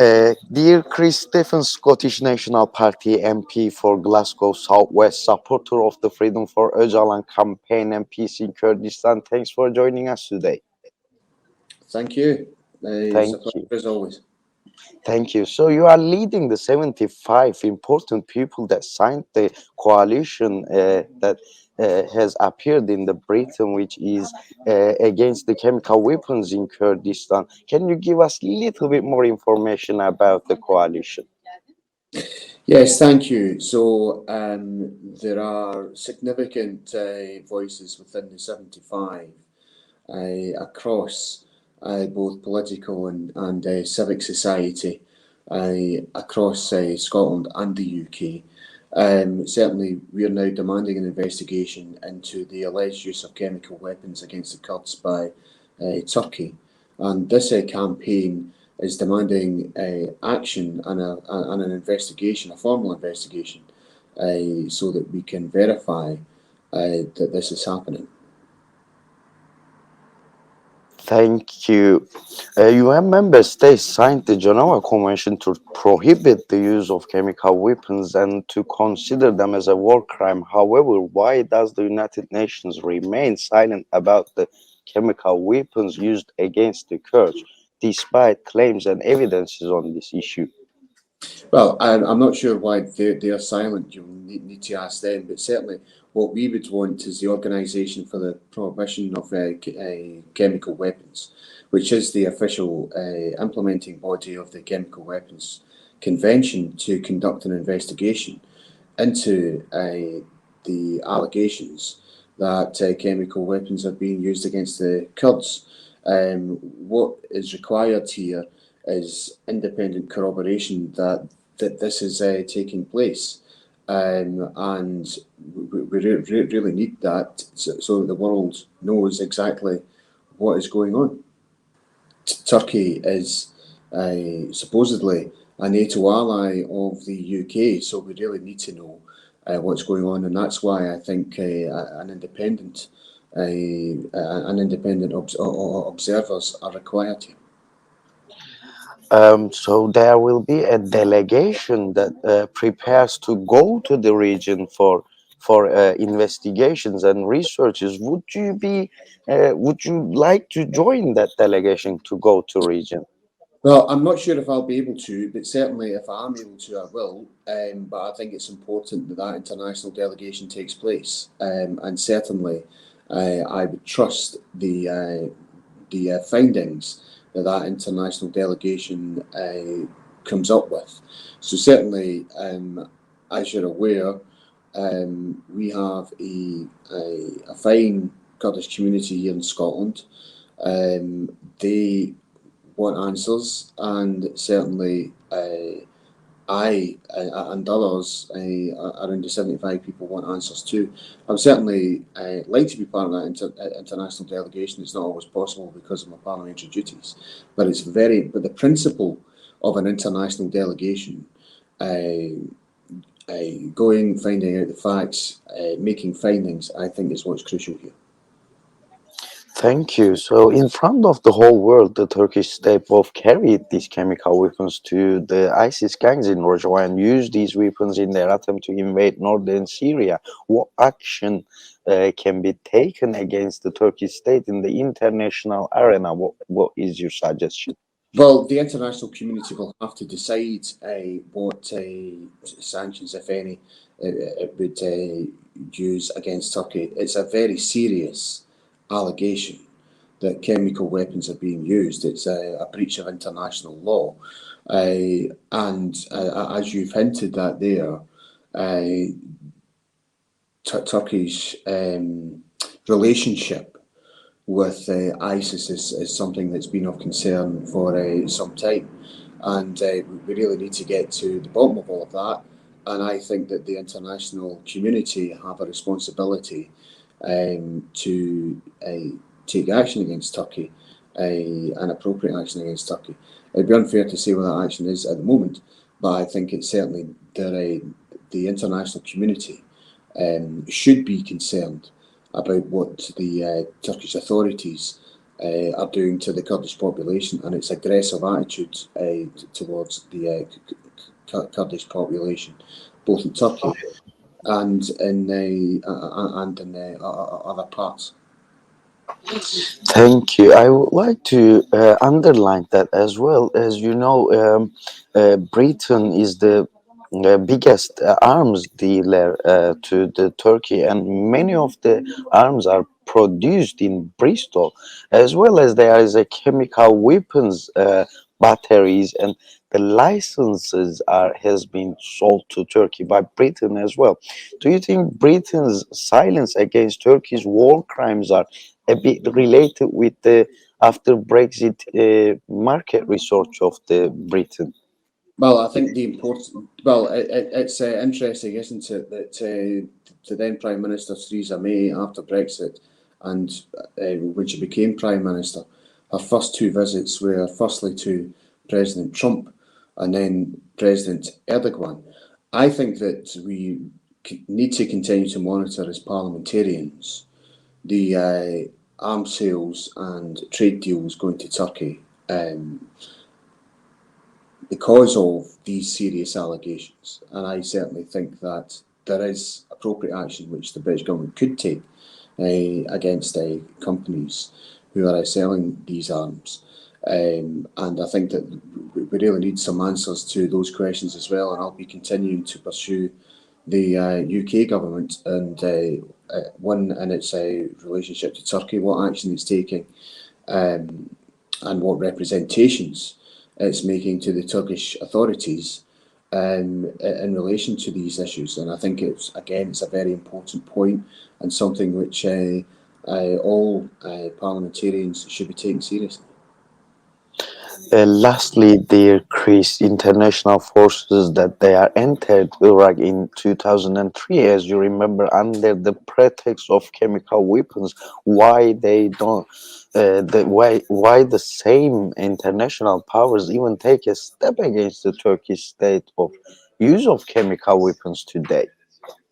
Dear Chris Stephens, Scottish National Party MP for Glasgow South West, supporter of the Freedom for Ocalan Campaign and peace in Kurdistan, thanks for joining us today. Thank you. It's Thank a pleasure you. as always. Thank you. So you are leading the 75 important people that signed the coalition that has appeared in the Britain, which is against the chemical weapons in Kurdistan. Can you give us a little bit more information about the coalition? Yes, thank you. So there are significant voices within the 75 across both political and civic society across Scotland and the UK. Certainly, we are now demanding an investigation into the alleged use of chemical weapons against the Kurds by Turkey. And this campaign is demanding action and an investigation, a formal investigation, so that we can verify that this is happening. Thank you. UN member states signed the Geneva Convention to prohibit the use of chemical weapons and to consider them as a war crime. However, why does the United Nations remain silent about the chemical weapons used against the Kurds, despite claims and evidences on this issue? Well, I'm not sure why they're silent. You need to ask them. But certainly, what we would want is the Organisation for the Prohibition of Chemical Weapons, which is the official implementing body of the Chemical Weapons Convention, to conduct an investigation into the allegations that chemical weapons are being used against the Kurds. What is required here is independent corroboration that this is taking place. And really need that so that the world knows exactly what is going on. Turkey is supposedly a NATO ally of the UK, so we really need to know what's going on, and that's why I think an independent observers are required here. So there will be a delegation that prepares to go to the region for investigations and researches. Would you like to join that delegation to go to region? Well, I'm not sure if I'll be able to, but certainly if I am able to, I will. But I think it's important that that international delegation takes place, and certainly I would trust the findings that that international delegation comes up with. So certainly, as you're aware, we have a fine Kurdish community here in Scotland. They want answers, and certainly I and others, around the 75 people, want answers too. I would certainly like to be part of that international delegation. It's not always possible because of my parliamentary duties, but but the principle of an international delegation, going, finding out the facts, making findings, I think is what's crucial here. Thank you. So, in front of the whole world, the Turkish state both carried these chemical weapons to the ISIS gangs in Rojava and used these weapons in their attempt to invade northern Syria. What action can be taken against the Turkish state in the international arena? What is your suggestion? Well, the international community will have to decide what sanctions, if any, it would use against Turkey. It's a very serious allegation that chemical weapons are being used. It's a breach of international law. And as you've hinted at there, Turkey's relationship with ISIS is something that's been of concern for some time, and we really need to get to the bottom of all of that. And I think that the international community have a responsibility to take action against Turkey, and appropriate action against Turkey. It'd be unfair to say what that action is at the moment, but I think it's certainly the international community should be concerned about what the Turkish authorities are doing to the Kurdish population and its aggressive attitude towards the Kurdish population, both in Turkey and in other parts. Thank you. I would like to underline that as well. As you know, Britain is the biggest arms dealer to the Turkey, and many of the arms are produced in Bristol, as well as there is a chemical weapons batteries, and the licenses are has been sold to Turkey by Britain as well. Do you think Britain's silence against Turkey's war crimes are a bit related with the after Brexit market research of the Britain? Well, I think the important. Well, it's interesting, isn't it, that the then Prime Minister Theresa May, after Brexit, and when she became Prime Minister, her first two visits were firstly to President Trump and then President Erdogan. I think that we need to continue to monitor as parliamentarians the arms sales and trade deals going to Turkey. Because of these serious allegations. And I certainly think that there is appropriate action which the British government could take against companies who are selling these arms. And I think that we really need some answers to those questions as well. And I'll be continuing to pursue the UK government and one in its relationship to Turkey, what action it's taking, and what representations it's making to the Turkish authorities in relation to these issues. And I think it's a very important point and something which all parliamentarians should be taking seriously. Lastly, dear Chris, international forces that they are entered Iraq in 2003, as you remember, under the pretext of chemical weapons. Why they don't? Why the same international powers even take a step against the Turkish state of use of chemical weapons today?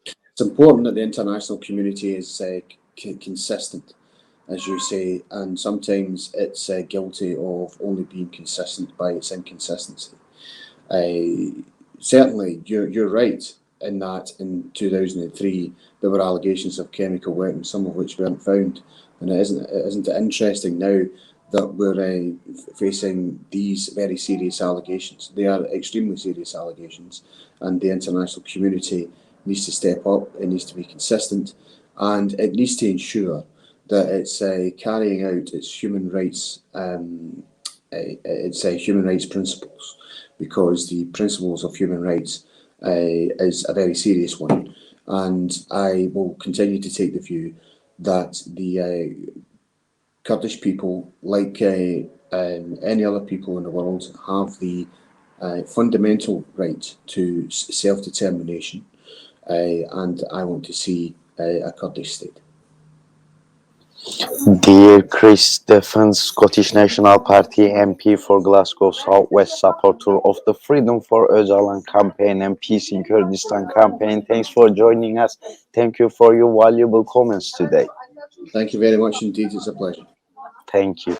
It's important that the international community is consistent, as you say, and sometimes it's guilty of only being consistent by its inconsistency. Certainly, you're right in that in 2003 there were allegations of chemical weapons, some of which weren't found. And isn't it interesting now that we're facing these very serious allegations? They are extremely serious allegations, and the international community needs to step up. It needs to be consistent, and it needs to ensure that it's carrying out its human rights principles, because the principles of human rights is a very serious one. And I will continue to take the view that the Kurdish people, like any other people in the world, have the fundamental right to self-determination, and I want to see a Kurdish state. Dear Chris Stephens, Scottish National Party MP for Glasgow South West, supporter of the Freedom for Ocalan Campaign and Peace in Kurdistan campaign. Thanks for joining us. Thank you for your valuable comments today. Thank you very much indeed. It's a pleasure. Thank you.